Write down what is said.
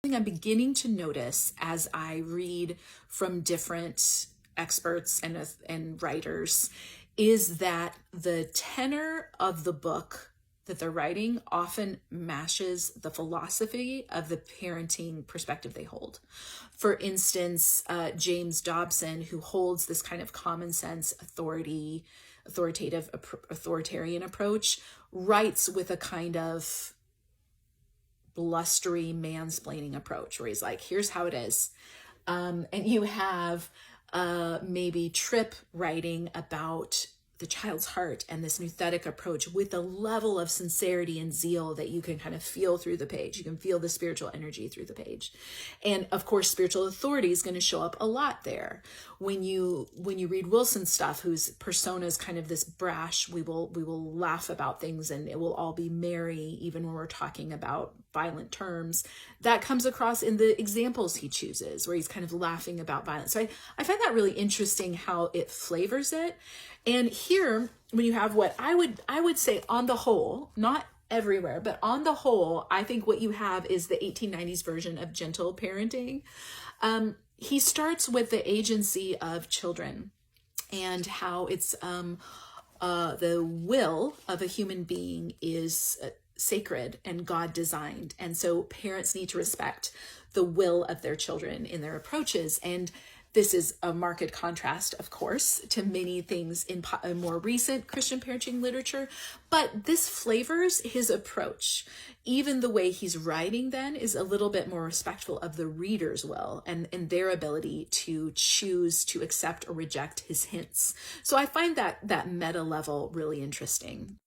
Something I'm beginning to notice as I read from different experts and writers is that the tenor of the book that they're writing often matches the philosophy of the parenting perspective they hold. For instance, James Dobson, who holds this kind of common sense authoritarian approach, writes with a kind of blustery mansplaining approach where he's like, here's how it is. And you have maybe Tripp writing about the child's heart and this nouthetic approach with a level of sincerity and zeal that you can kind of feel through the page. You can feel the spiritual energy through the page. And of course, spiritual authority is going to show up a lot there. When you read Wilson's stuff, whose persona is kind of this brash, we will laugh about things and it will all be merry, even when we're talking about violent terms. That comes across in the examples he chooses, where he's kind of laughing about violence. So I find that really interesting how it flavors it. And here, when you have what I would say on the whole, not everywhere, but on the whole, I think what you have is the 1890s version of gentle parenting. He starts with the agency of children and how it's the will of a human being is sacred and God designed. And so parents need to respect the will of their children in their approaches. And this is a marked contrast, of course, to many things in more recent Christian parenting literature, but this flavors his approach. Even the way he's writing then is a little bit more respectful of the reader's will and their ability to choose to accept or reject his hints. So I find that meta level really interesting.